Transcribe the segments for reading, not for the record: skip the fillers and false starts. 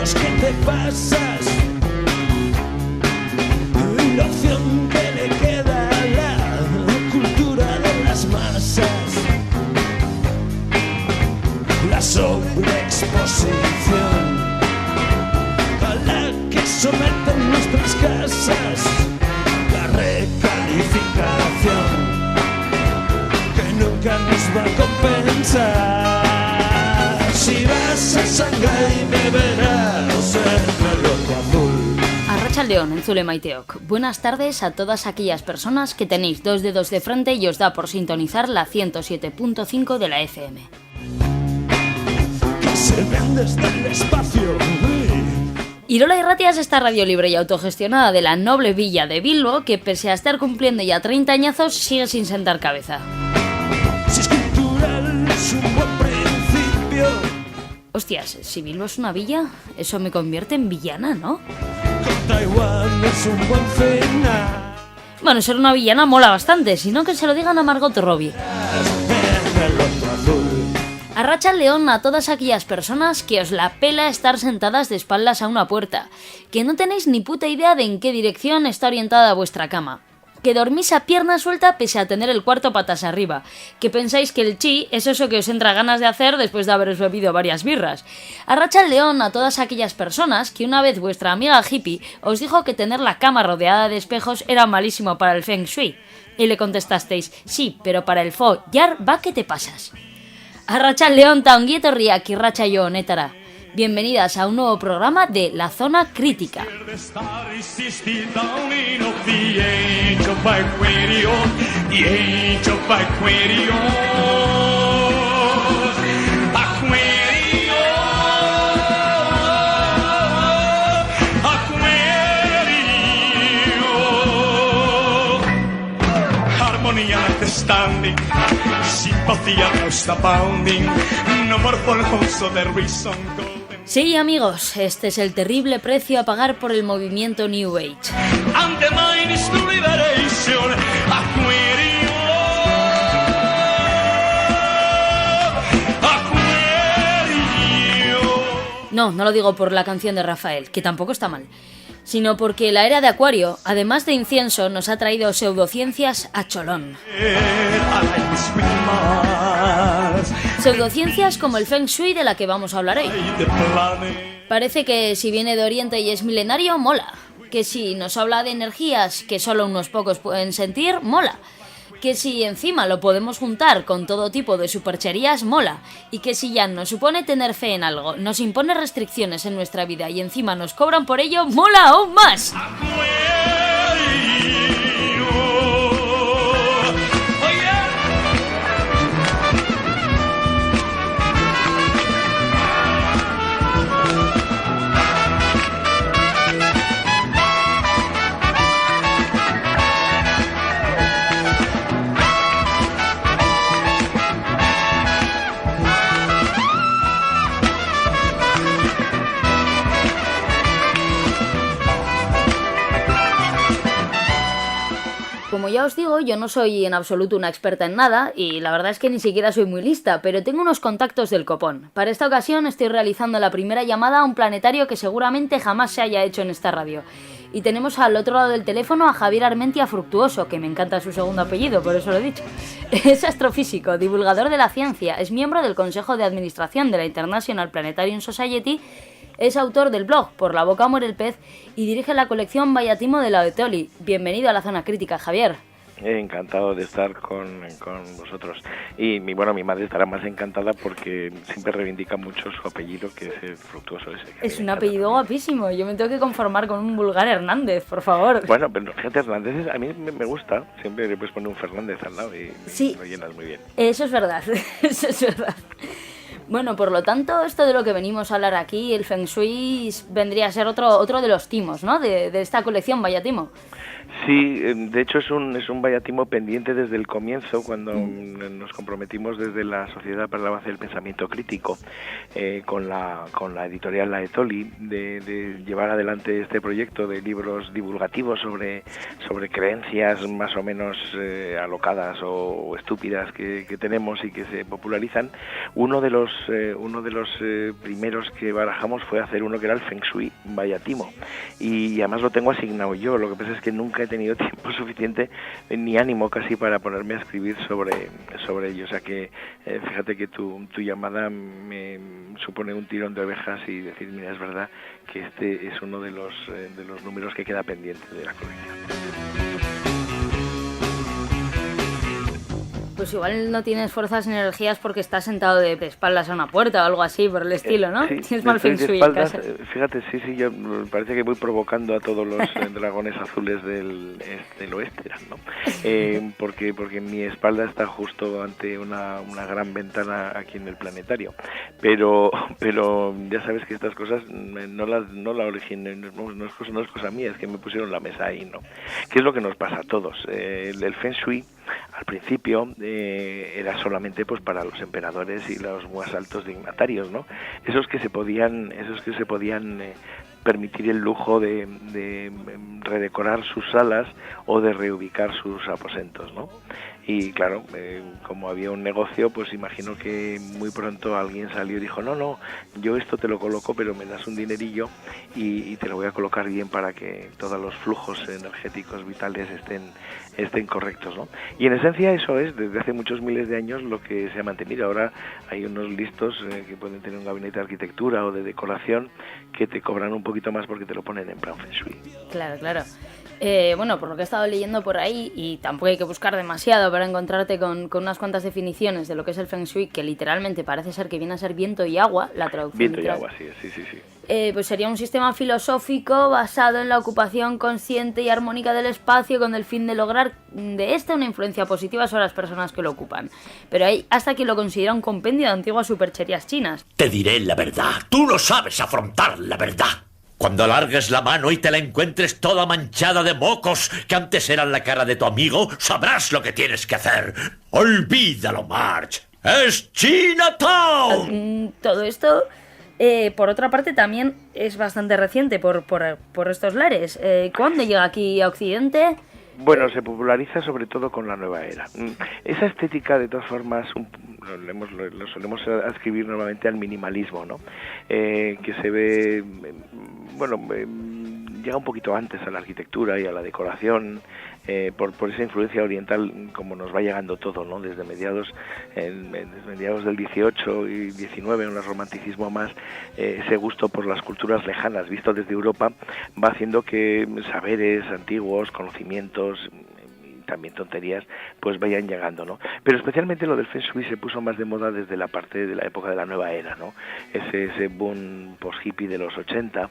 es que te pasas. La opción que le queda a la cultura de las masas, la sobreexposición a la que someten nuestras casas, la recalificación que nunca nos va a compensar. Si vas a Shanghái me verás en el loco azul. Arratsaldeon, entzule maiteok. Buenas tardes a todas aquellas personas que tenéis dos dedos de frente y os da por sintonizar la 107.5 de la FM. Que se ven desde el espacio. Irola Irratia es esta radio libre y autogestionada de la noble villa de Bilbo que, pese a estar cumpliendo ya 30 añazos, sigue sin sentar cabeza. Si es cultural, es un buen principio. Hostias, si Bilbo es una villa, eso me convierte en villana, ¿no? Taiwán es un buen final. Bueno, ser una villana mola bastante, sino que se lo digan a Margot Robbie. Arratsaldeon a todas aquellas personas que os la pela estar sentadas de espaldas a una puerta, que no tenéis ni puta idea de en qué dirección está orientada vuestra cama, que dormís a pierna suelta pese a tener el cuarto patas arriba, que pensáis que el chi es eso que os entra ganas de hacer después de haberos bebido varias birras. Arratsaldeon a todas aquellas personas que una vez vuestra amiga hippie os dijo que tener la cama rodeada de espejos era malísimo para el feng shui, y le contestasteis, sí, pero para el fo yar va que te pasas. Arratsaldeon ta ongi etorriak irratsaio honetara. Bienvenidas a un nuevo programa de La Zona Crítica. Armonía standing, simpatía no está pounding, no more for also the reason. Sí, amigos, este es el terrible precio a pagar por el movimiento New Age. And the mind is to liberation, Aquario, Aquario. No lo digo por la canción de Rafael, que tampoco está mal, sino porque la era de Acuario, además de incienso, nos ha traído pseudociencias a cholón. Pseudociencias como el Feng Shui de la que vamos a hablar hoy. Parece que si viene de Oriente y es milenario, mola. Que si nos habla de energías que solo unos pocos pueden sentir, mola. Que si encima lo podemos juntar con todo tipo de supercherías, mola. Y que si ya nos supone tener fe en algo, nos impone restricciones en nuestra vida y encima nos cobran por ello, mola aún más. Como ya os digo, yo no soy en absoluto una experta en nada y la verdad es que ni siquiera soy muy lista, pero tengo unos contactos del copón. Para esta ocasión estoy realizando la primera llamada a un planetario que seguramente jamás se haya hecho en esta radio. Y tenemos al otro lado del teléfono a Javier Armentia Fructuoso, que me encanta su segundo apellido, por eso lo he dicho. Es astrofísico, divulgador de la ciencia, es miembro del Consejo de Administración de la International Planetarium Society. Es autor del blog Por la boca muere el pez y dirige la colección Vallatimo de la Oetoli. Bienvenido a la Zona Crítica, Javier. Encantado de estar con vosotros. Y mi madre estará más encantada porque siempre reivindica mucho su apellido, que es el Fructuoso ese. Es un apellido guapísimo. Yo me tengo que conformar con un vulgar Hernández, por favor. Bueno, pero gente Hernández a mí me gusta. Siempre le puedes poner un Fernández al lado y sí, lo llenas muy bien. Eso es verdad, eso es verdad. Bueno, por lo tanto, esto de lo que venimos a hablar aquí, el Feng Shui, vendría a ser otro de los timos, ¿no? De esta colección, vaya timo. Sí, de hecho es un vallatimo pendiente desde el comienzo, cuando nos comprometimos desde la Sociedad para el Avance del Pensamiento Crítico con la editorial La Etoli de llevar adelante este proyecto de libros divulgativos sobre creencias más o menos alocadas o estúpidas que tenemos y que se popularizan. Uno de los primeros que barajamos fue hacer uno que era el Feng Shui vallatimo, y además lo tengo asignado yo. Lo que pasa es que nunca he tenido tiempo suficiente ni ánimo casi para ponerme a escribir sobre ello. O sea que fíjate que tu llamada me supone un tirón de orejas y decir, mira, es verdad que este es uno de los números que queda pendiente de la colección. Pues igual no tienes fuerzas ni energías porque estás sentado de espaldas a una puerta o algo así por el estilo, ¿no? Sí, tienes mal Feng Shui en casa. Fíjate, sí, yo parece que voy provocando a todos los dragones azules del oeste, ¿no? Porque mi espalda está justo ante una gran ventana aquí en el planetario. Pero ya sabes que estas cosas no la originé, no es cosa mía, es que me pusieron la mesa ahí, ¿no? ¿Qué es lo que nos pasa a todos? El Feng Shui al principio era solamente pues para los emperadores y los más altos dignatarios, ¿no? Esos que se podían permitir el lujo de redecorar sus salas o de reubicar sus aposentos, ¿no? Y claro, como había un negocio, pues imagino que muy pronto alguien salió y dijo, no, yo esto te lo coloco, pero me das un dinerillo y te lo voy a colocar bien para que todos los flujos energéticos vitales estén correctos, ¿no? Y en esencia eso es, desde hace muchos miles de años, lo que se ha mantenido. Ahora hay unos listos que pueden tener un gabinete de arquitectura o de decoración que te cobran un poquito más porque te lo ponen en plan Feng Shui. Claro. Bueno, por lo que he estado leyendo por ahí, y tampoco hay que buscar demasiado para encontrarte con unas cuantas definiciones de lo que es el Feng Shui, que literalmente parece ser que viene a ser viento y agua, la traducción Viento literal. y agua, sí. Pues sería un sistema filosófico basado en la ocupación consciente y armónica del espacio con el fin de lograr de este una influencia positiva sobre las personas que lo ocupan. Pero hay hasta quien lo considera un compendio de antiguas supercherías chinas. Te diré la verdad, tú no sabes afrontar la verdad. Cuando alargues la mano y te la encuentres toda manchada de mocos que antes eran la cara de tu amigo, sabrás lo que tienes que hacer. Olvídalo, Marge. ¡Es Chinatown! Todo esto, por otra parte, también es bastante reciente por estos lares. ¿Cuándo llega aquí a Occidente? Bueno, se populariza sobre todo con la nueva era. Esa estética, de todas formas, lo solemos adscribir normalmente al minimalismo, ¿no? Que se ve, llega un poquito antes a la arquitectura y a la decoración, por esa influencia oriental, como nos va llegando todo, ¿no? Desde mediados del 18 y 19, un romanticismo más, ese gusto por las culturas lejanas, visto desde Europa, va haciendo que saberes antiguos, conocimientos, también tonterías, pues vayan llegando, ¿no? Pero especialmente lo del Feng Shui se puso más de moda desde la parte de la época de la nueva era, ¿no? Ese boom post-hippie de los 80,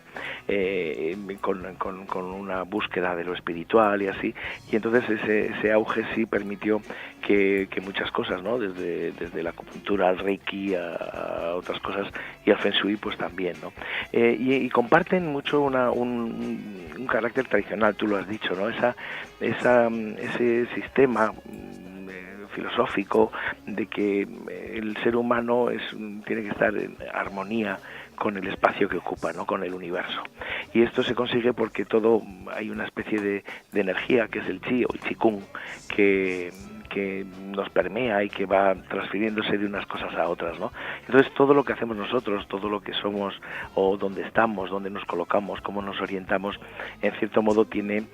con una búsqueda de lo espiritual y así, y entonces ese auge sí permitió que muchas cosas, ¿no? Desde la acupuntura al Reiki a otras cosas, y al Feng Shui pues también, ¿no? Y comparten mucho un carácter tradicional, tú lo has dicho, ¿no? Ese sistema filosófico de que el ser humano tiene que estar en armonía con el espacio que ocupa, ¿no? Con el universo. Y esto se consigue porque hay una especie de energía que es el chi o el qigong que nos permea y que va transfiriéndose de unas cosas a otras, ¿no? Entonces todo lo que hacemos nosotros, todo lo que somos o donde estamos, donde nos colocamos, cómo nos orientamos, en cierto modo tiene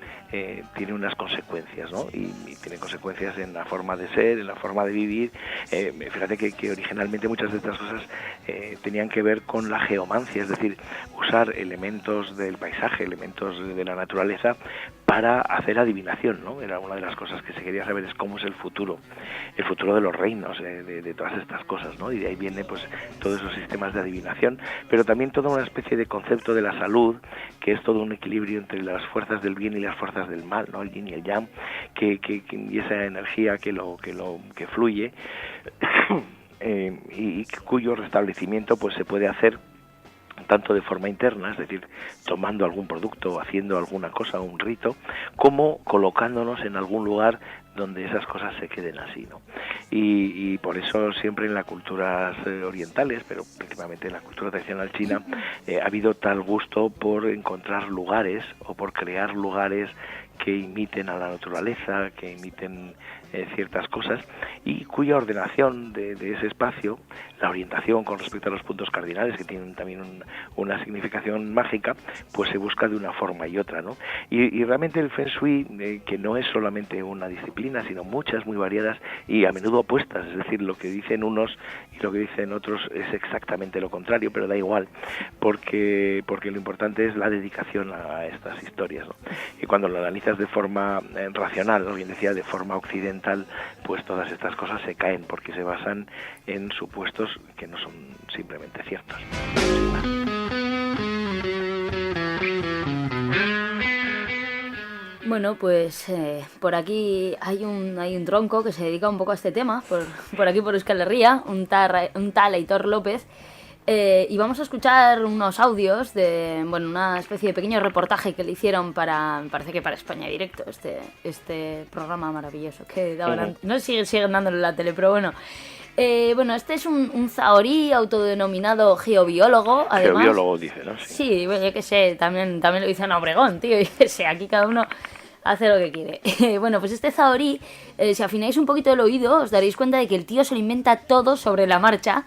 unas consecuencias, ¿no? Y tiene consecuencias en la forma de ser, en la forma de vivir. Fíjate que originalmente muchas de estas cosas tenían que ver con la geomancia, es decir, usar elementos del paisaje, elementos de la naturaleza para hacer adivinación, ¿no? Era una de las cosas que se quería saber, es cómo es el futuro de los reinos, de todas estas cosas, ¿no? Y de ahí viene pues todos esos sistemas de adivinación, pero también toda una especie de concepto de la salud, que es todo un equilibrio entre las fuerzas del bien y las fuerzas del mal, ¿no? El yin y el yang, y esa energía que fluye y cuyo restablecimiento pues se puede hacer tanto de forma interna, es decir, tomando algún producto, haciendo alguna cosa, un rito, como colocándonos en algún lugar donde esas cosas se queden así, ¿no? Y por eso siempre en las culturas orientales, pero principalmente en la cultura tradicional china, ha habido tal gusto por encontrar lugares o por crear lugares que imiten a la naturaleza, que imiten ciertas cosas, y cuya ordenación de ese espacio, la orientación con respecto a los puntos cardinales, que tienen también una significación mágica, pues se busca de una forma y otra, ¿no? Y realmente el Feng Shui, que no es solamente una disciplina, sino muchas, muy variadas y a menudo opuestas, es decir, lo que dicen unos y lo que dicen otros es exactamente lo contrario, pero da igual, porque lo importante es la dedicación a estas historias, ¿no? Y cuando lo analizas de forma racional, o bien decía de forma occidental, pues todas estas cosas se caen porque se basan en supuestos que no son simplemente ciertos. Bueno, pues por aquí hay un tronco que se dedica un poco a este tema, por aquí por Euskal Herria, un tal Aitor López, y vamos a escuchar unos audios de, bueno, una especie de pequeño reportaje que le hicieron me parece que para España Directo, este programa maravilloso que daban, no sé si siguen dándolo en la tele, pero bueno. Bueno, este es un zahorí autodenominado geobiólogo, además. Geobiólogo dice, ¿no? Sí, bueno, yo qué sé, también lo dice en Obregón, tío, yo qué sé, aquí cada uno hace lo que quiere. Bueno, pues este zahorí, si afináis un poquito el oído, os daréis cuenta de que el tío se lo inventa todo sobre la marcha.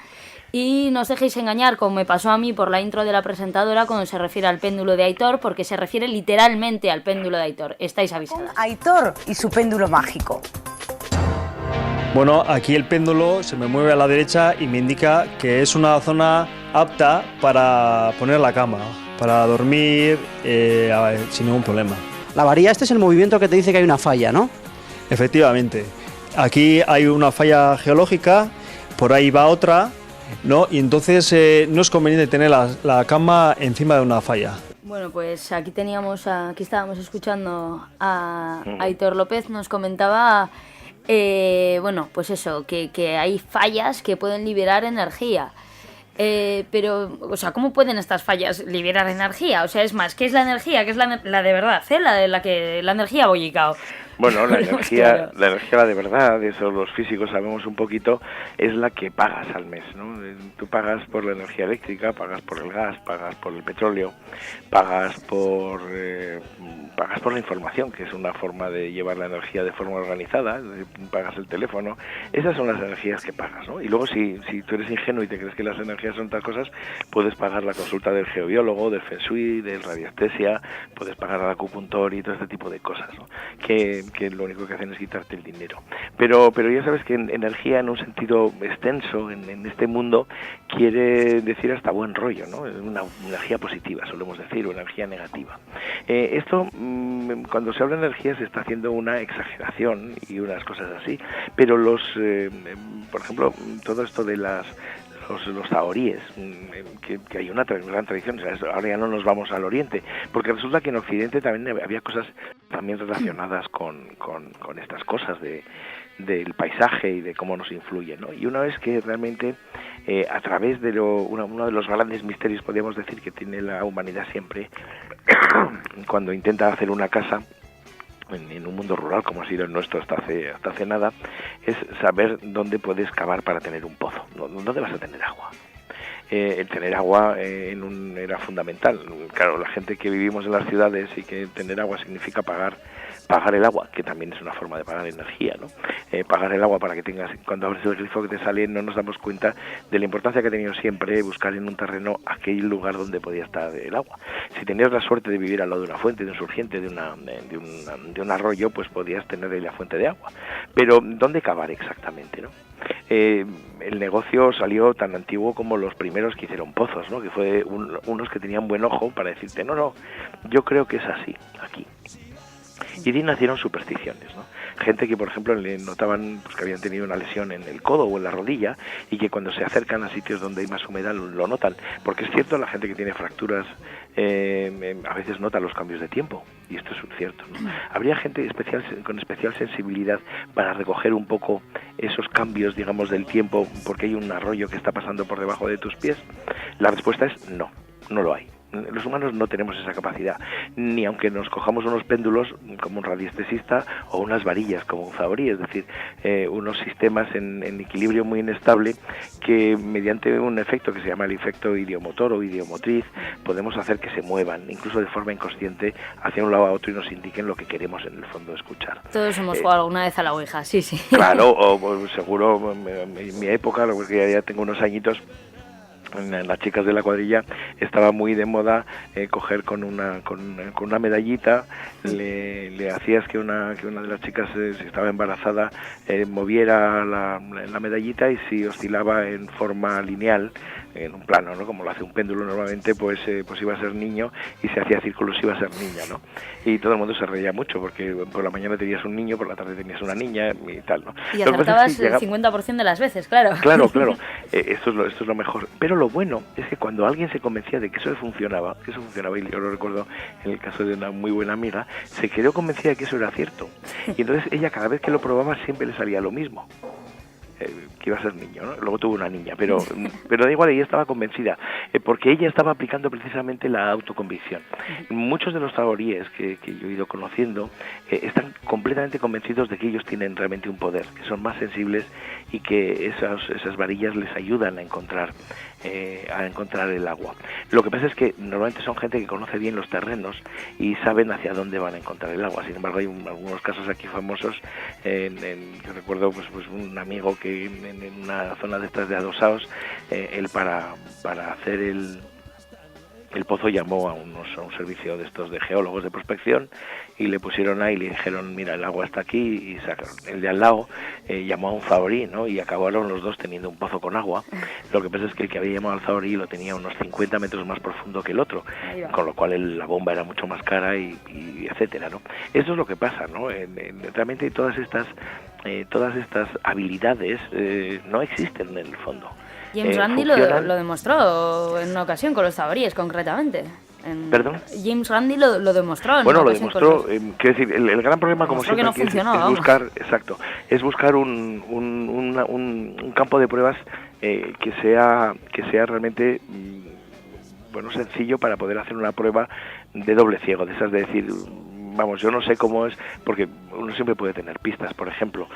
Y no os dejéis engañar, como me pasó a mí por la intro de la presentadora cuando se refiere al péndulo de Aitor, porque se refiere literalmente al péndulo de Aitor. Estáis avisadas. Aitor y su péndulo mágico. Bueno, aquí el péndulo se me mueve a la derecha y me indica que es una zona apta para poner la cama, para dormir sin ningún problema. La varilla, este es el movimiento que te dice que hay una falla, ¿no? Efectivamente. Aquí hay una falla geológica, por ahí va otra, ¿no? Y entonces no es conveniente tener la cama encima de una falla. Bueno, pues aquí estábamos escuchando a Aitor López, nos comentaba, bueno, pues eso, que hay fallas que pueden liberar energía. Pero, o sea, ¿cómo pueden estas fallas liberar energía? O sea, es más, ¿qué es la energía? ¿Qué es la de verdad? La energía bollicao. Bueno, la energía de verdad, de eso los físicos sabemos un poquito, es la que pagas al mes, ¿no? Tú pagas por la energía eléctrica, pagas por el gas, pagas por el petróleo, pagas por la información, que es una forma de llevar la energía de forma organizada, pagas el teléfono. Esas son las energías que pagas, ¿no? Y luego si tú eres ingenuo y te crees que las energías son otras cosas, puedes pagar la consulta del geobiólogo, del Feng Shui, del radiestesia, puedes pagar al acupuntor y todo este tipo de cosas, ¿no? Que lo único que hacen es quitarte el dinero. Pero ya sabes que energía en un sentido extenso en este mundo quiere decir hasta buen rollo, ¿no? Una energía positiva, solemos decir, o energía negativa. Esto, cuando se habla de energía, se está haciendo una exageración y unas cosas así, pero por ejemplo, todo esto de los zahoríes, que hay una gran tradición, o sea, ahora ya no nos vamos al oriente, porque resulta que en Occidente también había cosas también relacionadas con estas cosas del paisaje y de cómo nos influye, ¿no? Y una vez que realmente a través de uno de los grandes misterios, podríamos decir, que tiene la humanidad siempre, cuando intenta hacer una casa en un mundo rural como ha sido el nuestro hasta hace nada, es saber dónde puedes cavar para tener un pozo, dónde vas a tener agua. El tener agua era fundamental. Claro, la gente que vivimos en las ciudades y que tener agua significa pagar el agua, que también es una forma de pagar energía, ¿no? Pagar el agua para que tengas, cuando abres el grifo que te sale, no nos damos cuenta de la importancia que ha tenido siempre buscar en un terreno aquel lugar donde podía estar el agua. Si tenías la suerte de vivir al lado de una fuente, de un surgiente, de un arroyo, pues podías tener ahí la fuente de agua. Pero ¿dónde cavar exactamente, no? El negocio salió tan antiguo como los primeros que hicieron pozos, ¿no? Que fue unos que tenían buen ojo para decirte, no, yo creo que es así, aquí. Y de ahí nacieron supersticiones, ¿no? Gente que, por ejemplo, le notaban pues, que habían tenido una lesión en el codo o en la rodilla y que cuando se acercan a sitios donde hay más humedad lo notan. Porque es cierto, la gente que tiene fracturas a veces nota los cambios de tiempo, y esto es cierto, ¿no? ¿Habría gente con especial sensibilidad para recoger un poco esos cambios, digamos, del tiempo porque hay un arroyo que está pasando por debajo de tus pies? La respuesta es no. no lo hay. Los humanos no tenemos esa capacidad, ni aunque nos cojamos unos péndulos como un radiestesista o unas varillas como un Zahorí, es decir, unos sistemas en equilibrio muy inestable que mediante un efecto que se llama el efecto idiomotor o idiomotriz podemos hacer que se muevan, incluso de forma inconsciente, hacia un lado a otro y nos indiquen lo que queremos en el fondo escuchar. Todos hemos jugado alguna vez a la Ouija, sí. Claro, o seguro en mi época, porque ya tengo unos añitos, en las chicas de la cuadrilla estaba muy de moda coger con una medallita, le hacías que una de las chicas, si estaba embarazada, moviera la medallita, y si oscilaba en forma lineal, en un plano, ¿no?, como lo hace un péndulo normalmente, pues iba a ser niño, y si hacía círculos iba a ser niña, ¿no? Y todo el mundo se reía mucho, porque por la mañana tenías un niño, por la tarde tenías una niña y tal, ¿no? Y acertabas el 50% de las veces, claro. Claro. Esto es lo mejor. Pero lo bueno es que cuando alguien se convencía de que eso funcionaba, y yo lo recuerdo en el caso de una muy buena amiga, se quedó convencida de que eso era cierto. Y entonces ella, cada vez que lo probaba, siempre le salía lo mismo. Que iba a ser niño, ¿no? Luego tuvo una niña, pero da igual, ella estaba convencida, porque ella estaba aplicando precisamente la autoconvicción. Muchos de los zahoríes que yo he ido conociendo están completamente convencidos de que ellos tienen realmente un poder, que son más sensibles, y que esas varillas les ayudan a encontrar el agua. Lo que pasa es que normalmente son gente que conoce bien los terrenos y saben hacia dónde van a encontrar el agua. Sin embargo, hay algunos casos aquí famosos. Yo recuerdo pues un amigo que en una zona de estas de adosados, él para hacer el pozo llamó a un servicio de estos de geólogos de prospección, y le pusieron ahí y le dijeron: mira, el agua está aquí, y sacaron. El de al lado llamó a un Zahorí, ¿no? Y acabaron los dos teniendo un pozo con agua. Lo que pasa es que el que había llamado al Zahorí lo tenía unos 50 metros más profundo que el otro, con lo cual la bomba era mucho más cara, y etcétera, ¿no? Eso es lo que pasa, ¿no? Realmente todas estas habilidades no existen en el fondo. James Randi lo demostró en una ocasión con los Zahoríes, concretamente. ¿Perdón? James Randi lo demostró. Bueno, lo demostró. Quiero decir, el gran problema, como siempre, no es buscar un campo de pruebas que sea realmente sencillo para poder hacer una prueba de doble ciego, de esas de decir, vamos, yo no sé cómo es, porque uno siempre puede tener pistas. Por ejemplo,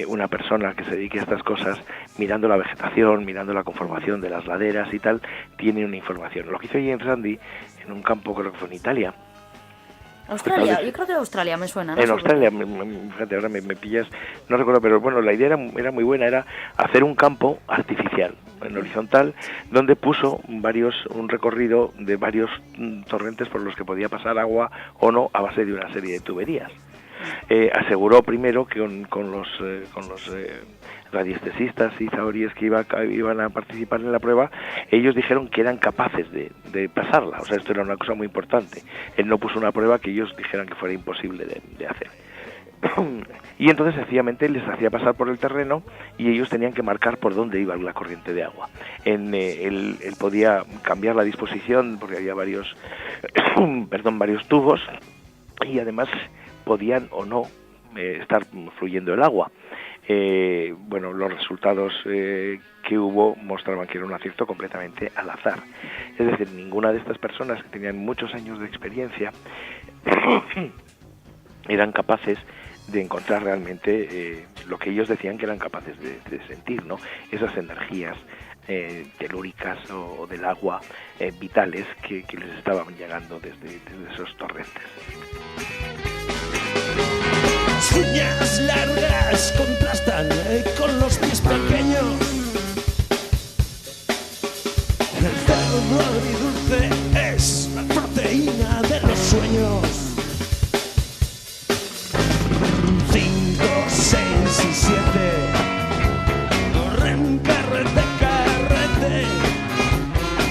una persona que se dedique a estas cosas, mirando la vegetación, mirando la conformación de las laderas y tal, tiene una información. Lo que hizo James Randi en un campo, creo que fue en Italia. Australia, yo creo que Australia me suena, ¿no? En Australia, fíjate, ahora me pillas, no recuerdo, pero bueno, la idea era muy buena, era hacer un campo artificial, en horizontal, donde puso un recorrido de varios torrentes por los que podía pasar agua o no, a base de una serie de tuberías. Aseguró primero que con los radiestesistas y zahoríes que iban a participar en la prueba, ellos dijeron que eran capaces de pasarla. O sea, esto era una cosa muy importante. Él no puso una prueba que ellos dijeran que fuera imposible de hacer. Y entonces sencillamente les hacía pasar por el terreno, y ellos tenían que marcar por dónde iba la corriente de agua. Él podía cambiar la disposición, porque había varios tubos, y además podían o no estar fluyendo el agua. Los resultados que hubo mostraban que era un acierto completamente al azar. Es decir, ninguna de estas personas, que tenían muchos años de experiencia, eran capaces de encontrar realmente lo que ellos decían que eran capaces de sentir, ¿no? Esas energías telúricas o del agua vitales que les estaban llegando desde esos torrentes. Las uñas largas contrastan con los pies pequeños. El cerdo agridulce es la proteína de los sueños. 5, 6 y 7 corren carrete,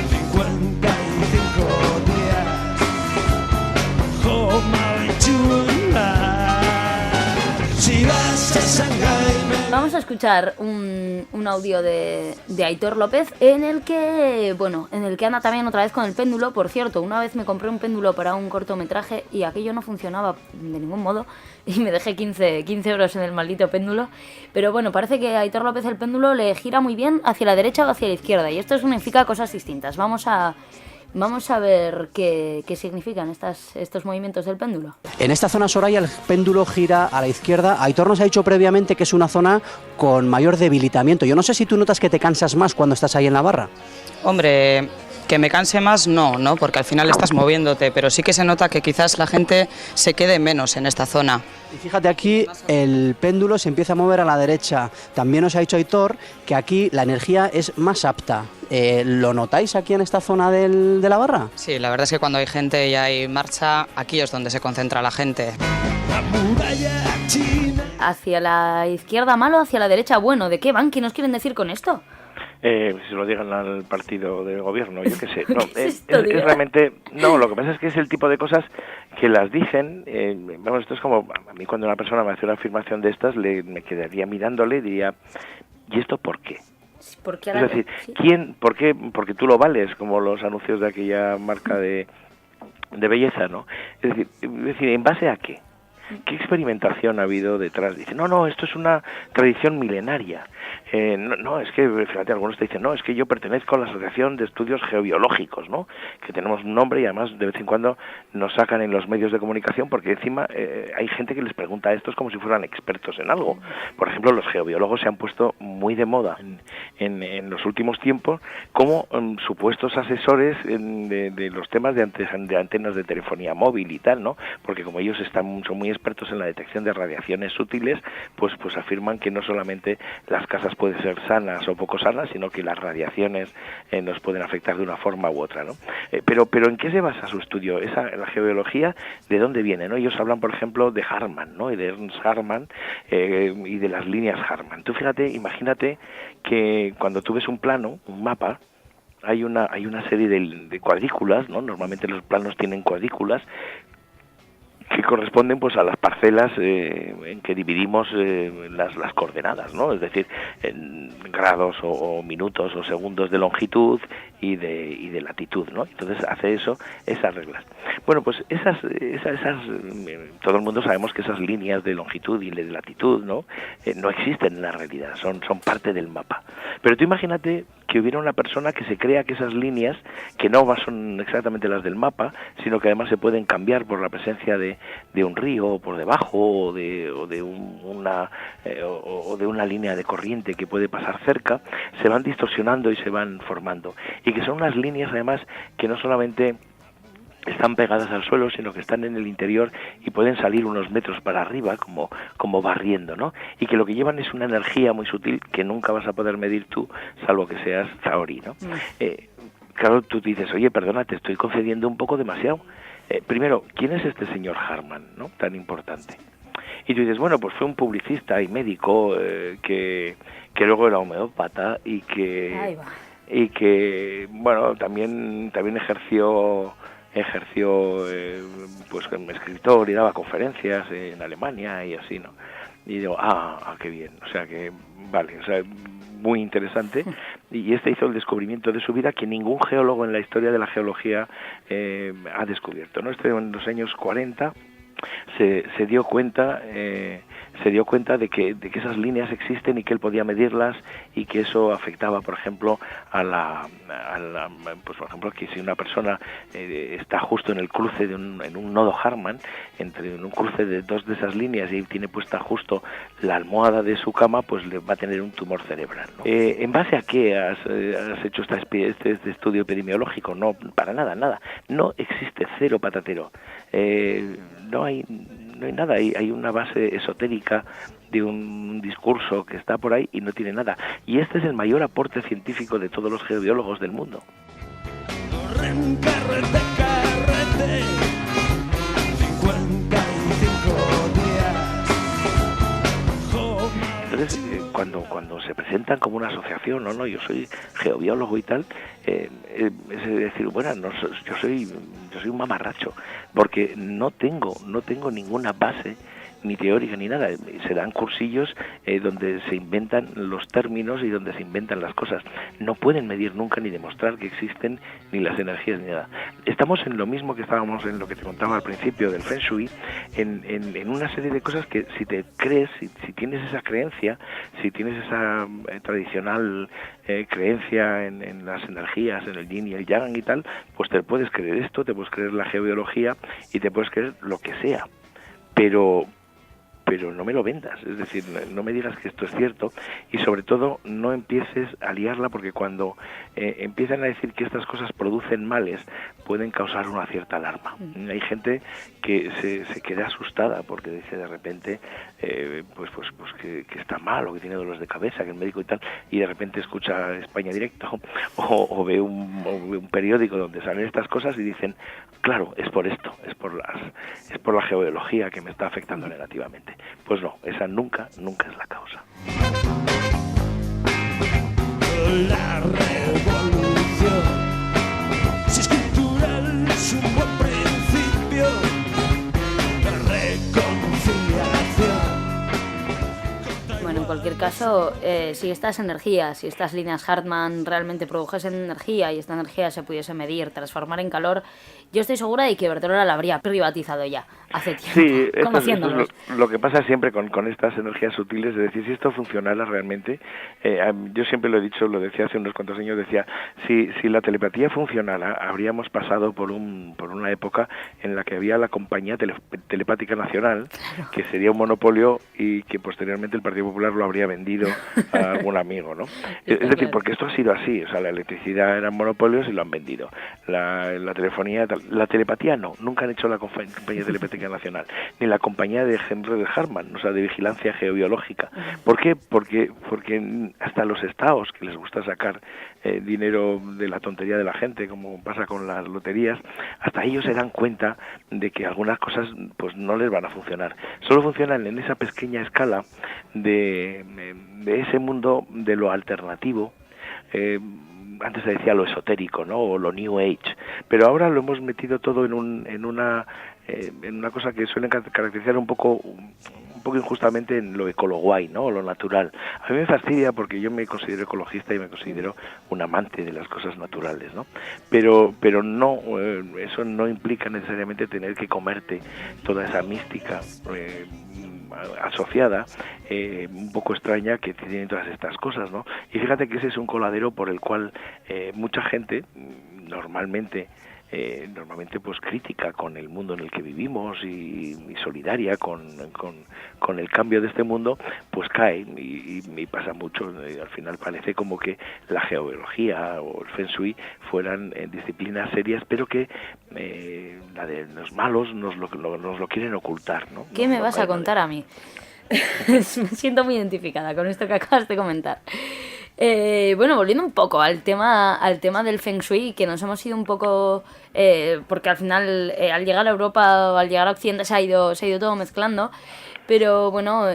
55 días. Vamos a escuchar un audio de Aitor López en el que anda también otra vez con el péndulo. Por cierto, una vez me compré un péndulo para un cortometraje y aquello no funcionaba de ningún modo y me dejé 15 euros en el maldito péndulo. Pero bueno, parece que a Aitor López el péndulo le gira muy bien hacia la derecha o hacia la izquierda, y esto significa cosas distintas. Vamos a Vamos a ver qué significan estos movimientos del péndulo. En esta zona, Soraya, el péndulo gira a la izquierda. Aitor nos ha dicho previamente que es una zona con mayor debilitamiento. Yo no sé si tú notas que te cansas más cuando estás ahí en la barra. Hombre, que me canse más no, porque al final estás moviéndote, pero sí que se nota que quizás la gente se quede menos en esta zona. Y fíjate aquí, el péndulo se empieza a mover a la derecha. También nos ha dicho Aitor que aquí la energía es más apta. ¿Lo notáis aquí en esta zona de la barra? Sí, la verdad es que cuando hay gente y hay marcha, aquí es donde se concentra la gente. La muralla china. ¿Hacia la izquierda malo, hacia la derecha bueno? ¿De qué van? ¿Qué nos quieren decir con esto? Si se lo digan al partido de gobierno, yo qué sé. No, ¿Qué es esto, es realmente... No, lo que pasa es que es el tipo de cosas que las dicen... vamos, esto es como... A mí cuando una persona me hace una afirmación de estas, me quedaría mirándole y diría... ¿Y esto por qué? ¿Por qué Es decir, ¿quién? ¿Por qué? Porque tú lo vales, como los anuncios de aquella marca de belleza, ¿no? Es decir, ¿en base a qué? ¿Qué experimentación ha habido detrás? Dice, no, esto es una tradición milenaria. No, es que, fíjate, algunos te dicen, no, es que yo pertenezco a la Asociación de Estudios Geobiológicos, ¿no? Que tenemos un nombre y además de vez en cuando nos sacan en los medios de comunicación porque encima hay gente que les pregunta a estos como si fueran expertos en algo. Por ejemplo, los geobiólogos se han puesto muy de moda en los últimos tiempos como supuestos asesores de los temas de antenas de telefonía móvil y tal, ¿no? Porque como ellos son muy expertos en la detección de radiaciones sutiles, pues afirman que no solamente las casas pueden ser sanas o poco sanas, sino que las radiaciones nos pueden afectar de una forma u otra, ¿no? Pero ¿en qué se basa su estudio? La geobiología, ¿de dónde viene, no? Ellos hablan, por ejemplo, de Harman, ¿no? Y de Ernst Harman y de las líneas Harman. Tú fíjate, imagínate que cuando tú ves un plano, un mapa, hay una serie de cuadrículas, ¿no? Normalmente los planos tienen cuadrículas que corresponden pues a las parcelas en que dividimos las coordenadas, ¿no? Es decir, en grados o minutos o segundos de longitud y de latitud, ¿no? Entonces hace esas reglas. Bueno, pues esas todo el mundo sabemos que esas líneas de longitud y de latitud, ¿no? No existen en la realidad, son parte del mapa. Pero tú imagínate que hubiera una persona que se crea que esas líneas, que no son exactamente las del mapa, sino que además se pueden cambiar por la presencia de un río por debajo o de una línea de corriente que puede pasar cerca, se van distorsionando y se van formando. Y que son unas líneas además que no solamente están pegadas al suelo, sino que están en el interior y pueden salir unos metros para arriba, como barriendo, ¿no? Y que lo que llevan es una energía muy sutil que nunca vas a poder medir tú, salvo que seas Zaori, ¿no? Claro, tú dices, oye, perdona, te estoy concediendo un poco demasiado. Primero, ¿quién es este señor Harman, ¿no? Tan importante. Y tú dices, bueno, pues fue un publicista y médico que luego era homeópata y que bueno, también ejerció pues como escritor y daba conferencias en Alemania y así, ¿no? Y digo, qué bien, o sea que vale, o sea, muy interesante. Y hizo el descubrimiento de su vida que ningún geólogo en la historia de la geología ha descubierto, ¿no? En los años 40 se dio cuenta de que esas líneas existen y que él podía medirlas y que eso afectaba, por ejemplo, pues por ejemplo, que si una persona está justo en el cruce en un nodo Harman, en un cruce de dos de esas líneas y tiene puesta justo la almohada de su cama, pues le va a tener un tumor cerebral, ¿no? ¿En base a qué has hecho este estudio epidemiológico? No, para nada. No existe, cero patatero. No hay nada, hay una base esotérica de un discurso que está por ahí y no tiene nada. Y este es el mayor aporte científico de todos los geobiólogos del mundo. Carrete, 55 días. Entonces, cuando se presentan como una asociación, no, yo soy geobiólogo y tal, es decir, bueno, yo soy un mamarracho, porque no tengo ninguna base ni teórica ni nada. Se dan cursillos donde se inventan los términos y donde se inventan las cosas. No pueden medir nunca ni demostrar que existen ni las energías ni nada. Estamos en lo mismo que estábamos en lo que te contaba al principio del Feng Shui, en una serie de cosas que si te crees, si tienes esa creencia, si tienes esa tradicional creencia en las energías, en el yin y el yang y tal, pues te puedes creer esto, te puedes creer la geobiología y te puedes creer lo que sea, pero no me lo vendas, es decir, no me digas que esto es cierto y sobre todo no empieces a liarla, porque cuando empiezan a decir que estas cosas producen males pueden causar una cierta alarma. Hay gente que se queda asustada porque dice de repente pues que está mal o que tiene dolores de cabeza, que el médico y tal, y de repente escucha España Directo o ve un periódico donde salen estas cosas y dicen, claro, es por esto, es por la geobiología que me está afectando negativamente. Pues no, esa nunca es la causa. La revolución, si es cultural, es un buen principio de reconciliación. Bueno, en cualquier caso, si estas energías, si estas líneas Hartmann realmente produjesen energía y esta energía se pudiese medir, transformar en calor, yo estoy segura de que Iberdrola la habría privatizado ya, hace tiempo, sí, conociéndolos. Esto es lo que pasa siempre con estas energías sutiles, es decir, si esto funcionara realmente, yo siempre lo he dicho, lo decía hace unos cuantos años, decía, si la telepatía funcionara, habríamos pasado por una época en la que había la compañía telepática nacional, claro, que sería un monopolio y que posteriormente el Partido Popular lo habría vendido a algún amigo, ¿no? Es decir, porque esto ha sido así, o sea, la electricidad eran monopolios y lo han vendido, la telefonía, la telepatía no, nunca han hecho la compañía telepática nacional, ni la compañía de Henry Hartmann, o sea, de vigilancia geobiológica. ¿Por qué? Porque hasta los estados que les gusta sacar dinero de la tontería de la gente, como pasa con las loterías, hasta ellos se dan cuenta de que algunas cosas pues no les van a funcionar. Solo funcionan en esa pequeña escala de ese mundo de lo alternativo. Antes se decía lo esotérico, ¿no? O lo New Age, pero ahora lo hemos metido todo en una cosa que suele caracterizar un poco injustamente en lo ecologuay, ¿no? O lo natural. A mí me fastidia porque yo me considero ecologista y me considero un amante de las cosas naturales, ¿no? Pero no, eso no implica necesariamente tener que comerte toda esa mística asociada, un poco extraña, que tienen todas estas cosas, ¿no? Y fíjate que ese es un coladero por el cual mucha gente normalmente pues crítica con el mundo en el que vivimos y solidaria con el cambio de este mundo, pues cae y pasa mucho. Al final parece como que la geobiología o el Feng Shui fueran disciplinas serias, pero que la de los malos nos lo quieren ocultar, ¿no? ¿Qué me vas a contar a mí? Me siento muy identificada con esto que acabas de comentar. Bueno, volviendo un poco al tema del Feng Shui, que nos hemos ido un poco, porque al final al llegar a Europa o al llegar a Occidente se ha ido todo mezclando, pero bueno,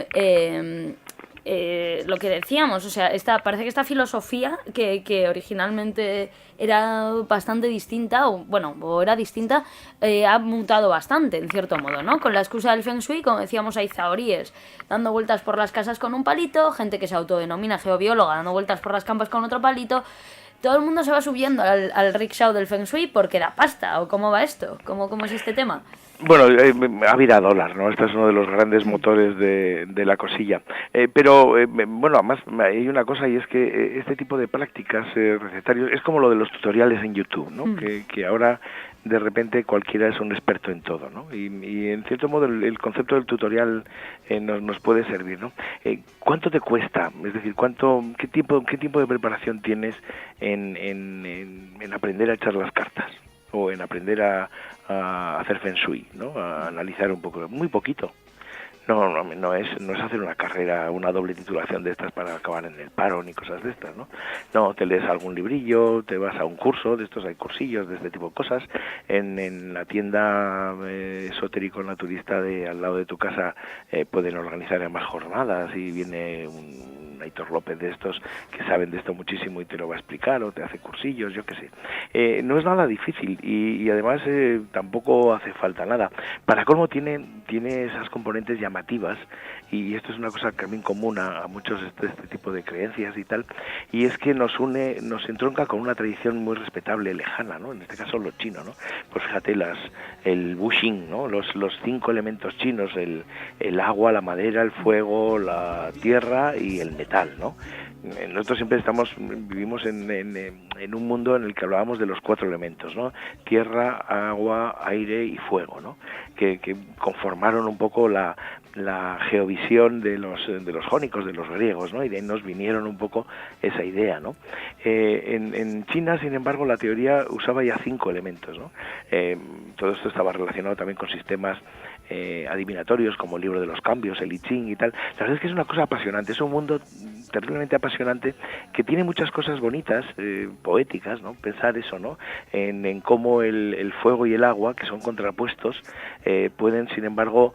lo que decíamos, o sea, parece que esta filosofía que originalmente era bastante distinta, o era distinta, ha mutado bastante, en cierto modo, ¿no? Con la excusa del Feng Shui, como decíamos, hay zahoríes dando vueltas por las casas con un palito, gente que se autodenomina geobióloga dando vueltas por las campas con otro palito. Todo el mundo se va subiendo al rickshaw del Feng Shui porque da pasta, ¿o cómo va esto? ¿Cómo es este tema? Bueno, ha virado dólar, ¿no? Este es uno de los grandes motores de la cosilla. Pero, bueno, además hay una cosa, y es que este tipo de prácticas recetarios es como lo de los tutoriales en YouTube, ¿no? Que ahora de repente cualquiera es un experto en todo, ¿no? Y en cierto modo el concepto del tutorial nos puede servir, ¿no? ¿Cuánto te cuesta? Es decir, qué tiempo de preparación tienes en aprender a echar las cartas? O en aprender a hacer Feng Shui, ¿no? A analizar un poco, muy poquito. No es hacer una carrera, una doble titulación de estas para acabar en el paro ni cosas de estas, ¿no? No, te lees algún librillo, te vas a un curso, de estos hay cursillos de este tipo de cosas. En la tienda esotérico naturista de al lado de tu casa pueden organizar además jornadas y viene un Aitor López de estos que saben de esto muchísimo y te lo va a explicar, o te hace cursillos, yo qué sé. No es nada difícil y además tampoco hace falta nada. Para colmo tiene tiene esas componentes llamativas, y esto es una cosa también común a muchos de este tipo de creencias y tal, y es que nos une, nos entronca con una tradición muy respetable, lejana, ¿no? En este caso lo chino, ¿no? Pues fíjate, el Wuxing, ¿no? Los 5 elementos chinos, el agua, la madera, el fuego, la tierra y el metal, ¿no? Nosotros siempre vivimos en un mundo en el que hablábamos de los 4 elementos, ¿no? Tierra, agua, aire y fuego, ¿no? Que conformaron un poco la geovisión de los jónicos, de los griegos, ¿no? Y de ahí nos vinieron un poco esa idea, ¿no? En China, sin embargo, la teoría usaba ya 5 elementos, ¿no? Todo esto estaba relacionado también con sistemas adivinatorios como el libro de los cambios, el I Ching y tal. La verdad es que es una cosa apasionante, es un mundo terriblemente apasionante que tiene muchas cosas bonitas, poéticas, ¿no? Pensar eso, ¿no? En cómo el fuego y el agua, que son contrapuestos, pueden, sin embargo,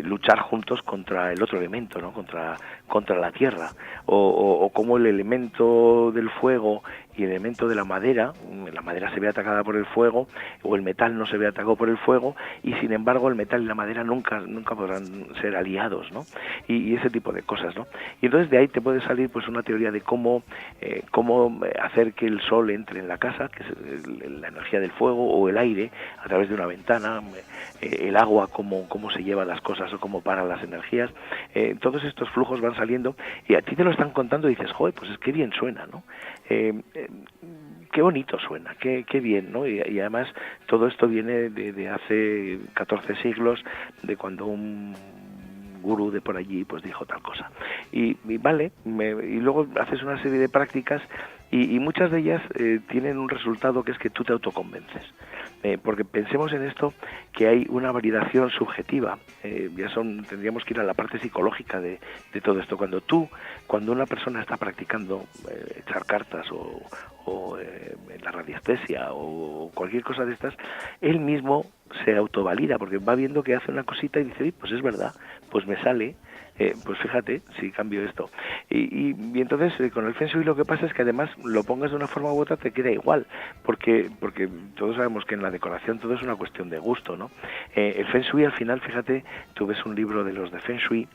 luchar juntos contra el otro elemento, ¿no? Contra la tierra, o cómo el elemento del fuego y el elemento de la madera se ve atacada por el fuego, o el metal no se ve atacado por el fuego, y sin embargo el metal y la madera nunca podrán ser aliados, ¿no? Y ese tipo de cosas, ¿no? Y entonces de ahí te puede salir pues una teoría de cómo hacer que el sol entre en la casa, que es la energía del fuego, o el aire a través de una ventana, el agua cómo se lleva las cosas o cómo paran las energías. Todos estos flujos van saliendo y a ti te lo están contando y dices, joder, pues es que bien suena, ¿no? Qué bonito suena, qué bien, ¿no? Y además todo esto viene de hace 14 siglos, de cuando un gurú de por allí pues dijo tal cosa. Y vale, y luego haces una serie de prácticas y muchas de ellas tienen un resultado que es que tú te autoconvences. Porque pensemos en esto, que hay una validación subjetiva, tendríamos que ir a la parte psicológica de todo esto. Cuando una persona está practicando echar cartas o la radiestesia o cualquier cosa de estas, él mismo se autovalida, porque va viendo que hace una cosita y dice, pues es verdad, pues me sale, pues fíjate si cambio esto. Y entonces con el Feng Shui lo que pasa es que además lo pongas de una forma u otra te queda igual, porque todos sabemos que en la decoración todo es una cuestión de gusto, ¿no? El Feng Shui al final, fíjate, tú ves un libro de los de Feng Shui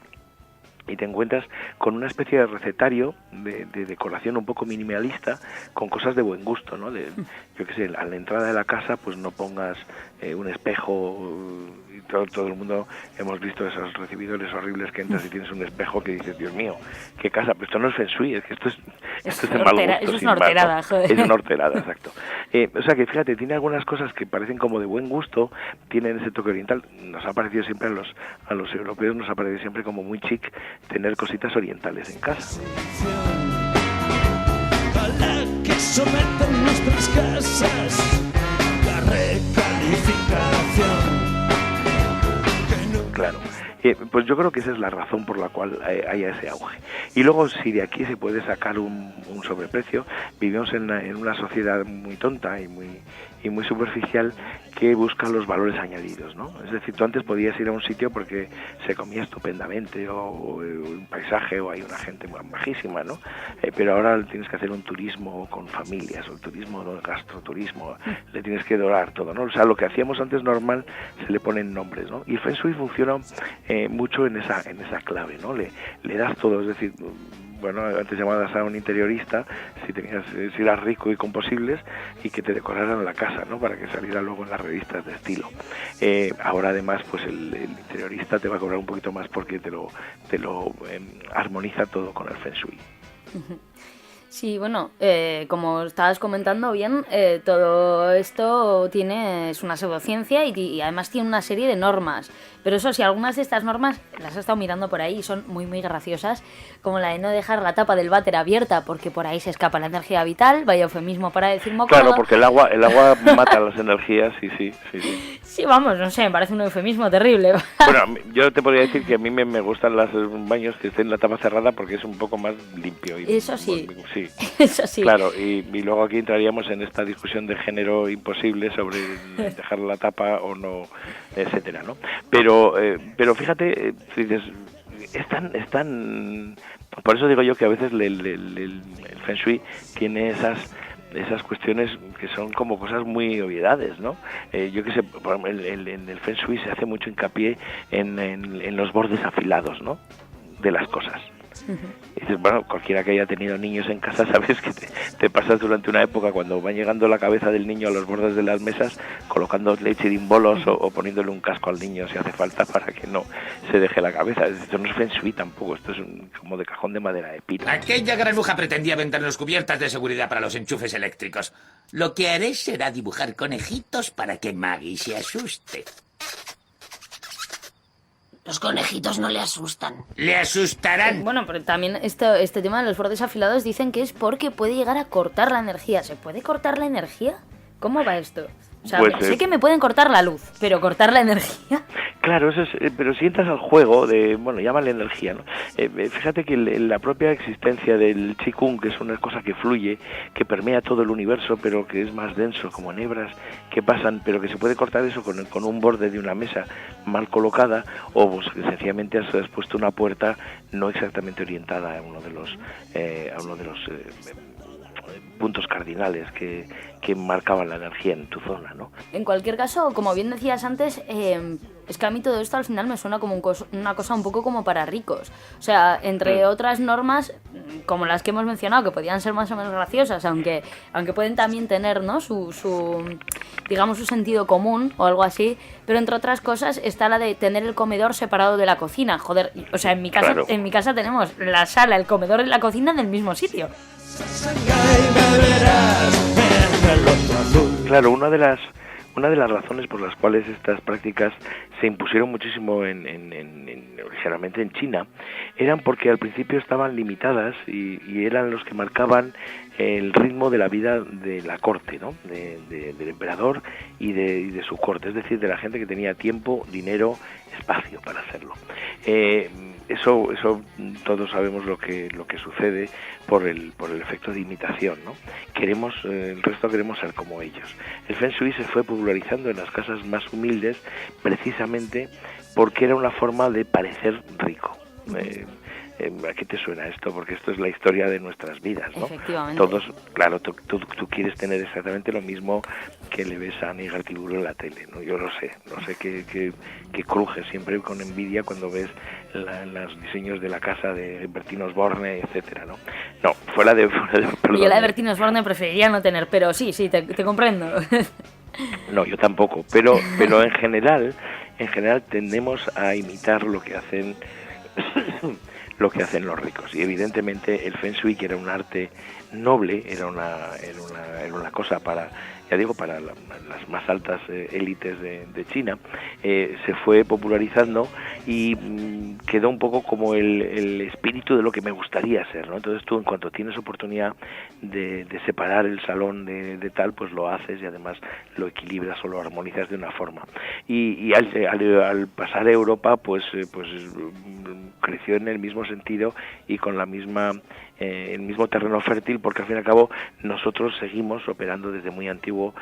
y te encuentras con una especie de recetario de decoración un poco minimalista, con cosas de buen gusto, ¿no? Yo qué sé, a la entrada de la casa pues no pongas un espejo, y todo el mundo hemos visto esos recibidores horribles que entras y tienes un espejo que dices, Dios mío, qué casa, pero esto no es Feng Shui, es que esto es de mal gusto. Eso es una horterada, joder. Es una horterada, exacto. O sea que fíjate, tiene algunas cosas que parecen como de buen gusto, tienen ese toque oriental. Nos ha parecido siempre a los europeos, nos ha parecido siempre como muy chic tener cositas orientales en casa. A la que someten nuestras casas, la recalificación. Claro. Pues yo creo que esa es la razón por la cual haya ese auge. Y luego, si de aquí se puede sacar un sobreprecio, vivimos en una sociedad muy tonta y muy superficial que busca los valores añadidos, ¿no? Es decir, tú antes podías ir a un sitio porque se comía estupendamente, o un paisaje, o hay una gente majísima, ¿no? Pero ahora tienes que hacer un turismo con familias, o el turismo, ¿no? El gastroturismo, le tienes que dorar todo, ¿no? O sea, lo que hacíamos antes normal se le ponen nombres, ¿no? Y el Feng Shui funciona mucho en esa clave, ¿no? Le das todo, es decir, bueno, antes llamadas a un interiorista si eras rico y con posibles, y que te decoraran la casa, ¿no? Para que saliera luego en las revistas de estilo. Ahora además pues el interiorista te va a cobrar un poquito más porque te lo armoniza todo con el Feng Shui. Sí, bueno, como estabas comentando bien, todo esto es una pseudociencia y además tiene una serie de normas. Pero eso sí, algunas de estas normas las he estado mirando por ahí y son muy, muy graciosas, como la de no dejar la tapa del váter abierta porque por ahí se escapa la energía vital, vaya eufemismo para decir mocodo. Claro, porque el agua mata las energías, sí. Sí, vamos, no sé, me parece un eufemismo terrible. Bueno, yo te podría decir que a mí me gustan los baños que estén la tapa cerrada porque es un poco más limpio. Eso sí. Sí. Eso sí. Claro, y luego aquí entraríamos en esta discusión de género imposible sobre dejar la tapa o no, etcétera, ¿no? Pero fíjate, dices, están por eso digo yo que a veces el Feng Shui tiene esas esas cuestiones que son como cosas muy obviedades, ¿no? Yo que sé, en el Feng Shui se hace mucho hincapié en los bordes afilados, ¿no?, de las cosas. Y dices, bueno, cualquiera que haya tenido niños en casa sabes que te pasas durante una época cuando va llegando la cabeza del niño a los bordes de las mesas colocando leche de bolos o poniéndole un casco al niño si hace falta para que no se deje la cabeza. Esto no es Feng Shui tampoco, esto es como de cajón de madera de pila. Aquella granuja pretendía vendernos cubiertas de seguridad para los enchufes eléctricos. Lo que haré será dibujar conejitos para que Maggie se asuste. Los conejitos no le asustan. ¡Le asustarán! Bueno, pero también este tema de los bordes afilados dicen que es porque puede llegar a cortar la energía. ¿Se puede cortar la energía? ¿Cómo va esto? O sea, Pues, sé que me pueden cortar la luz, pero cortar la energía... Claro, eso es, pero si entras al juego de, bueno, llámale energía, ¿no? Fíjate que la propia existencia del Qigong, que es una cosa que fluye, que permea todo el universo, pero que es más denso, como hebras que pasan, pero que se puede cortar eso con un borde de una mesa mal colocada, o pues, sencillamente has puesto una puerta no exactamente orientada a uno de los puntos cardinales que marcaban la energía en tu zona, ¿no? En cualquier caso, como bien decías antes, es que a mí todo esto al final me suena como una cosa un poco como para ricos. O sea, entre otras normas, como las que hemos mencionado, que podían ser más o menos graciosas, aunque pueden también tener, ¿no?, su sentido común o algo así, pero entre otras cosas está la de tener el comedor separado de la cocina. Joder, o sea, en mi casa, Claro. en mi casa tenemos la sala, el comedor y la cocina en el mismo sitio. Claro, una de las razones por las cuales estas prácticas se impusieron muchísimo originalmente en China eran porque al principio estaban limitadas y eran los que marcaban el ritmo de la vida de la corte, ¿no?, del emperador y de su corte, es decir, de la gente que tenía tiempo, dinero, espacio para hacerlo. Eso todos sabemos lo que sucede por el efecto de imitación, ¿no? El resto queremos ser como ellos. El Feng Shui se fue popularizando en las casas más humildes precisamente porque era una forma de parecer rico. ¿A qué te suena esto? Porque esto es la historia de nuestras vidas, ¿no? Efectivamente. Todos, claro, tú quieres tener exactamente lo mismo que le ves a Aníbal Tiburo en la tele, ¿no? Yo lo sé que cruje siempre con envidia cuando ves los diseños de la casa de Bertín Osborne, etcétera, ¿no? No, fuera de perdón. Yo la de Bertín Osborne preferiría no tener, pero sí, te comprendo. No, yo tampoco, pero en general tendemos a imitar lo que hacen los ricos, y evidentemente el Feng Shui, que era un arte noble, era una cosa para las más altas élites de China, se fue popularizando y quedó un poco como el espíritu de lo que me gustaría ser, ¿no? Entonces tú, en cuanto tienes oportunidad de separar el salón de tal, pues lo haces y además lo equilibras o lo armonizas de una forma. Y al pasar a Europa, pues creció en el mismo sentido y con la misma el mismo terreno fértil, porque al fin y al cabo nosotros seguimos operando desde muy antiguo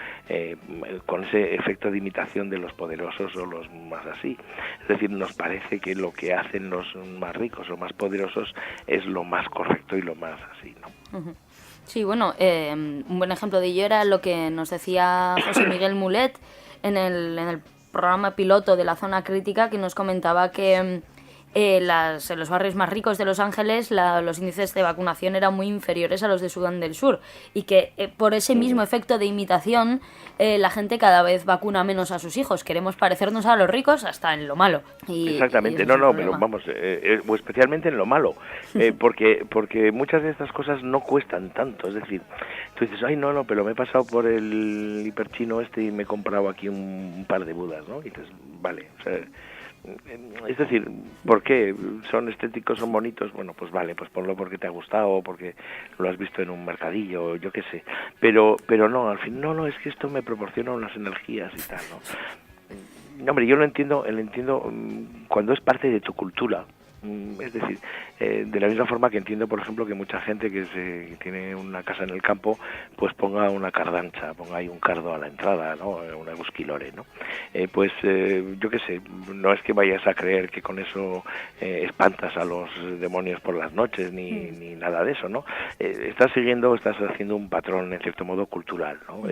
con ese efecto de imitación de los poderosos o los más así. Es decir, nos parece que lo que hacen los más ricos o más poderosos es lo más correcto y lo más así, ¿no? Uh-huh. Sí, bueno, un buen ejemplo de ello era lo que nos decía José Miguel Mulet en el programa piloto de la Zona Crítica, que nos comentaba que en los barrios más ricos de Los Ángeles los índices de vacunación eran muy inferiores a los de Sudán del Sur, y que por ese mismo efecto de imitación la gente cada vez vacuna menos a sus hijos. Queremos parecernos a los ricos hasta en lo malo. Exactamente, pero vamos, o especialmente en lo malo, porque muchas de estas cosas no cuestan tanto. Es decir, tú dices, ay, no, pero me he pasado por el hiperchino y me he comprado aquí un par de budas, ¿no? Y dices, vale, o sea, es decir, ¿por qué? ¿Son estéticos, son bonitos? Bueno, pues vale, pues ponlo porque te ha gustado o porque lo has visto en un mercadillo, yo qué sé. Pero no, al fin, no, es que esto me proporciona unas energías y tal, ¿no? Hombre, yo lo entiendo cuando es parte de tu cultura, Es decir, de la misma forma que entiendo, por ejemplo, que mucha gente que tiene una casa en el campo, pues ponga una cardancha, ponga ahí un cardo a la entrada, ¿no? Una busquilore, ¿no? Pues yo qué sé, no es que vayas a creer que con eso espantas a los demonios por las noches, ni nada de eso, ¿no? Estás haciendo un patrón, en cierto modo, cultural, ¿no?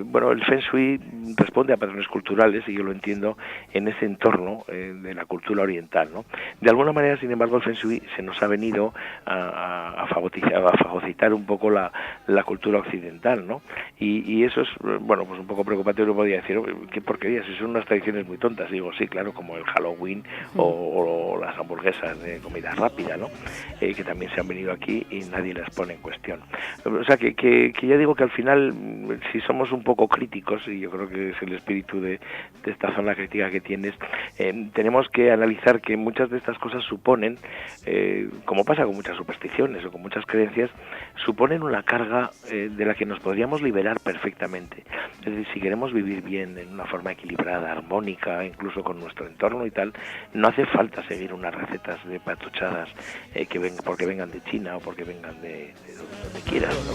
Bueno, el Feng Shui responde a patrones culturales, y yo lo entiendo en ese entorno de la cultura oriental, ¿no? De alguna manera, sin embargo, el Feng Shui se nos ha venido a fagocitar un poco la cultura occidental, ¿no? Y eso es, bueno, pues un poco preocupante. Uno podría decir, qué porquería, si son unas tradiciones muy tontas. Digo, sí, claro, como el Halloween o las hamburguesas de comida rápida, ¿no? Que también se han venido aquí y nadie las pone en cuestión. O sea, que ya digo que al final, si somos un poco críticos, y yo creo que es el espíritu de esta zona crítica que tienes, tenemos que analizar que muchas de estas cosas suponen, como pasa con muchas supersticiones o con muchas creencias, suponen una carga de la que nos podríamos liberar perfectamente. Es decir, si queremos vivir bien, en una forma equilibrada, armónica, incluso con nuestro entorno y tal, no hace falta seguir unas recetas de patuchadas porque vengan de China o porque vengan de donde quieras, ¿no?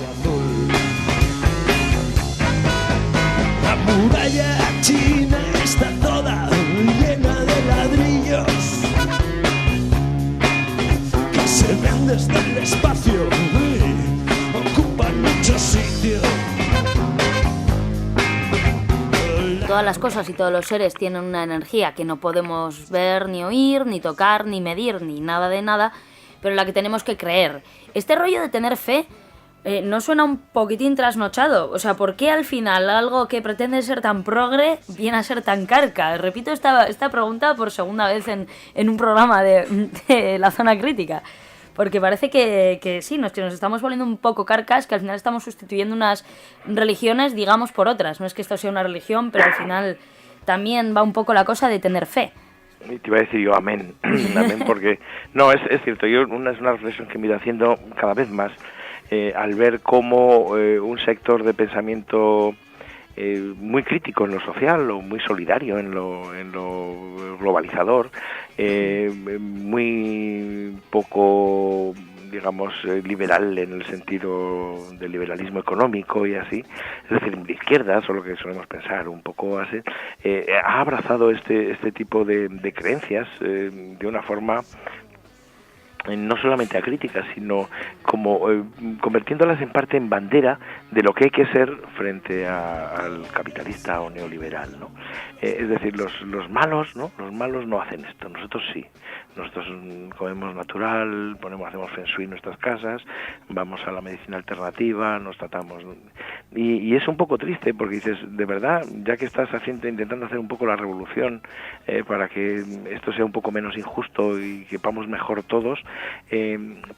La muralla china está toda llena de ladrillos que se ven desde el espacio y ocupan mucho sitio. Todas las cosas y todos los seres tienen una energía que no podemos ver, ni oír, ni tocar, ni medir, ni nada de nada, pero en la que tenemos que creer. Este rollo de tener fe ¿no suena un poquitín trasnochado? O sea, ¿por qué al final algo que pretende ser tan progre viene a ser tan carca? Repito esta pregunta por segunda vez en un programa de la zona crítica. Porque parece que sí, nos estamos volviendo un poco carcas, que al final estamos sustituyendo unas religiones, digamos, por otras. No es que esto sea una religión, pero al final también va un poco la cosa de tener fe. Y te iba a decir yo amén, amén, porque no, es cierto, es una reflexión que me he ido haciendo cada vez más al ver cómo un sector de pensamiento muy crítico en lo social o muy solidario en lo globalizador, muy poco, digamos, liberal en el sentido del liberalismo económico y así, es decir, de izquierdas, o lo que solemos pensar, un poco así, ha abrazado este tipo de creencias de una forma no solamente acrítica, sino como convirtiéndolas en parte en bandera de lo que hay que ser frente al capitalista o neoliberal, ¿no? Es decir, los malos, ¿no? Los malos no hacen esto, nosotros sí. Nosotros comemos natural, hacemos Feng Shui en nuestras casas, vamos a la medicina alternativa, nos tratamos. Y es un poco triste porque dices, de verdad, ya que estás intentando hacer un poco la revolución para que esto sea un poco menos injusto y que vamos mejor todos,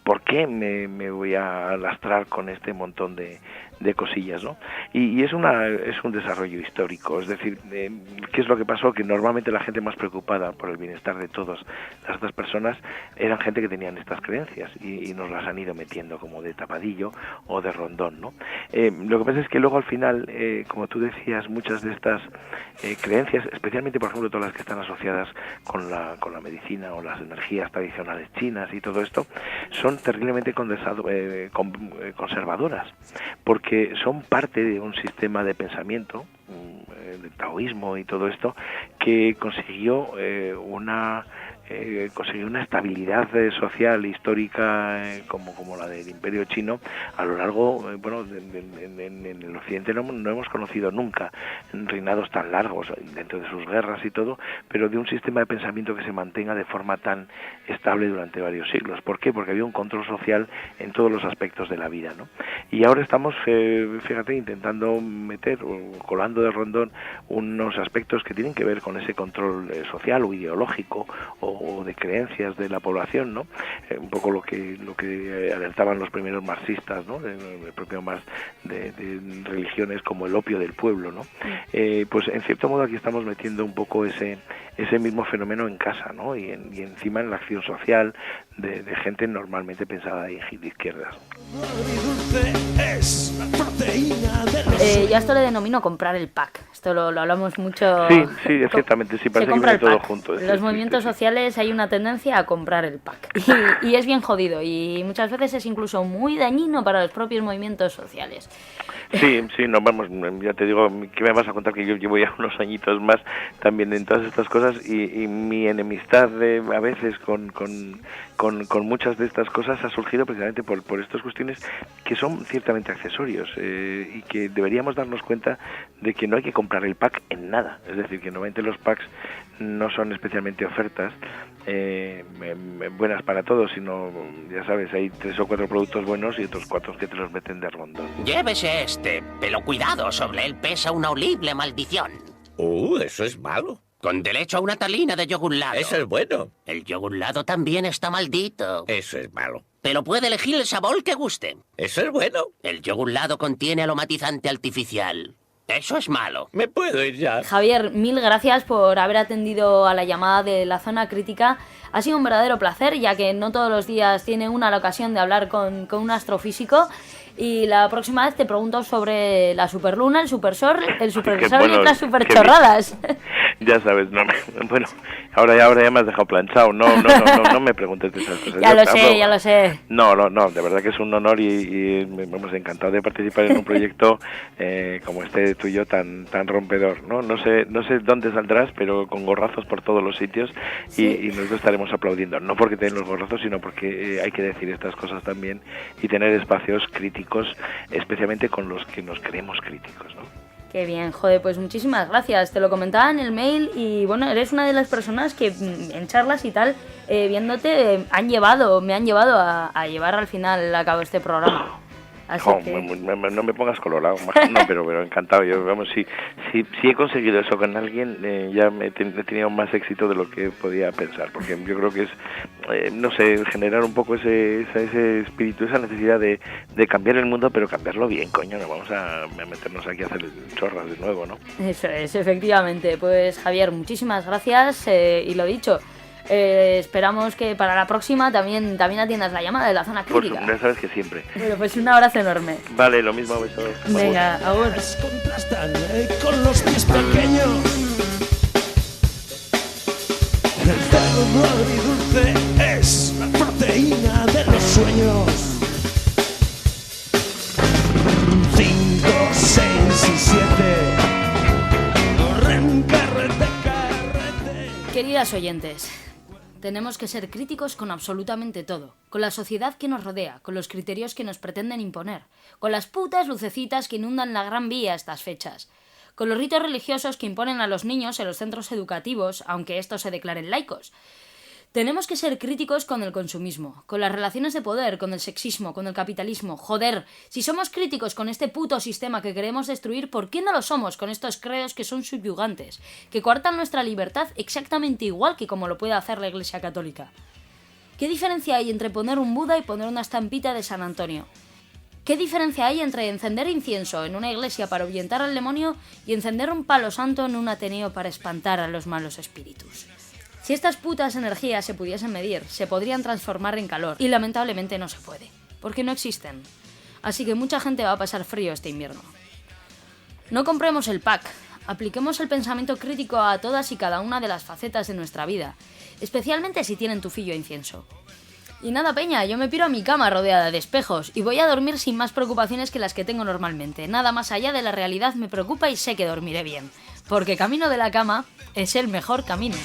¿por qué me voy a lastrar con este montón de cosillas, ¿no? Y es un desarrollo histórico, es decir, ¿qué es lo que pasó? Que normalmente la gente más preocupada por el bienestar de todas las otras personas eran gente que tenían estas creencias y nos las han ido metiendo como de tapadillo o de rondón, ¿no? Lo que pasa es que luego al final, como tú decías, muchas de estas creencias, especialmente por ejemplo todas las que están asociadas con la medicina o las energías tradicionales chinas y todo esto, son terriblemente conservadoras, porque son parte de un sistema de pensamiento, del taoísmo y todo esto, que consiguió una estabilidad social histórica como la del Imperio Chino a lo largo, en el Occidente no hemos conocido nunca reinados tan largos dentro de sus guerras y todo, pero de un sistema de pensamiento que se mantenga de forma tan estable durante varios siglos. ¿Por qué? Porque había un control social en todos los aspectos de la vida, ¿no? Y ahora estamos, fíjate, intentando meter o colando de rondón unos aspectos que tienen que ver con ese control social o ideológico o de creencias de la población, ¿no? Un poco lo que alertaban los primeros marxistas, ¿no? El propio Marx, de religiones como el opio del pueblo, ¿no? Pues en cierto modo aquí estamos metiendo un poco ese mismo fenómeno en casa, ¿no? Y encima en la acción social de gente normalmente pensada de izquierdas. Yo a esto le denomino comprar el pack. Esto lo hablamos mucho. Sí, ciertamente, sí, parece que viene todo junto. Los movimientos sociales sociales hay una tendencia a comprar el pack. Y es bien jodido y muchas veces es incluso muy dañino para los propios movimientos sociales. Sí, no, vamos, ya te digo, ¿qué me vas a contar? Que yo llevo ya unos añitos más también en todas estas cosas y mi enemistad a veces con muchas de estas cosas ha surgido precisamente por estas cuestiones que son ciertamente accesorios y que deberíamos darnos cuenta de que no hay que comprar el pack en nada. Es decir, que normalmente los packs no son especialmente ofertas buenas para todos, sino, ya sabes, hay 3 o 4 productos buenos y otros 4 que te los meten de rondón. Llévese este, pero cuidado, sobre él pesa una horrible maldición. Eso es malo. Con derecho a una talina de yogurlado. Eso es bueno. El yogurlado también está maldito. Eso es malo. Pero puede elegir el sabor que guste. Eso es bueno. El yogurlado contiene aromatizante artificial. Eso es malo. Me puedo ir ya. Javier, mil gracias por haber atendido a la llamada de la zona crítica. Ha sido un verdadero placer, ya que no todos los días tiene una la ocasión de hablar con un astrofísico. Y la próxima vez te pregunto sobre la superluna, el supersol, el supersol bueno, y las superchorradas. Ya sabes, bueno, ahora ya me has dejado planchado. No me preguntes de esas cosas. Ya lo sé. No, de verdad que es un honor y me hemos encantado de participar en un proyecto como este tuyo tan rompedor, ¿no? No sé dónde saldrás, pero con gorrazos por todos los sitios y nosotros estaremos aplaudiendo, no porque te den los gorrazos, sino porque hay que decir estas cosas también y tener espacios críticos, especialmente con los que nos creemos críticos, ¿no? Qué bien, joder, pues muchísimas gracias. Te lo comentaba en el mail y bueno, eres una de las personas que en charlas y tal, viéndote, me han llevado a llevar al final a cabo este programa. Así que... No me pongas colorado, no, pero encantado. Yo, vamos, si he conseguido eso con alguien, ya he tenido más éxito de lo que podía pensar, porque yo creo que es, no sé, generar un poco ese espíritu, esa necesidad de cambiar el mundo, pero cambiarlo bien, coño, no vamos a meternos aquí a hacer chorras de nuevo, ¿no? Eso es, efectivamente. Pues Javier, muchísimas gracias y lo dicho. Esperamos que para la próxima también atiendas la llamada de la zona crítica. Pues ya sabes que siempre. Bueno, pues un abrazo enorme. Vale, lo mismo, besos. Venga, agur. Contrastan con los pies pequeños. El cerdo agridulce es la proteína de los sueños. 5, 6 y 7 corren carrete. Queridas oyentes, tenemos que ser críticos con absolutamente todo, con la sociedad que nos rodea, con los criterios que nos pretenden imponer, con las putas lucecitas que inundan la Gran Vía estas fechas, con los ritos religiosos que imponen a los niños en los centros educativos, aunque estos se declaren laicos. Tenemos que ser críticos con el consumismo, con las relaciones de poder, con el sexismo, con el capitalismo. Joder, si somos críticos con este puto sistema que queremos destruir, ¿por qué no lo somos con estos credos que son subyugantes, que coartan nuestra libertad exactamente igual que como lo puede hacer la Iglesia Católica? ¿Qué diferencia hay entre poner un Buda y poner una estampita de San Antonio? ¿Qué diferencia hay entre encender incienso en una iglesia para ahuyentar al demonio y encender un palo santo en un ateneo para espantar a los malos espíritus? Si estas putas energías se pudiesen medir, se podrían transformar en calor, y lamentablemente no se puede, porque no existen. Así que mucha gente va a pasar frío este invierno. No compremos el pack, apliquemos el pensamiento crítico a todas y cada una de las facetas de nuestra vida, especialmente si tienen tufillo e incienso. Y nada, peña, yo me piro a mi cama rodeada de espejos y voy a dormir sin más preocupaciones que las que tengo normalmente. Nada más allá de la realidad me preocupa y sé que dormiré bien, porque camino de la cama es el mejor camino.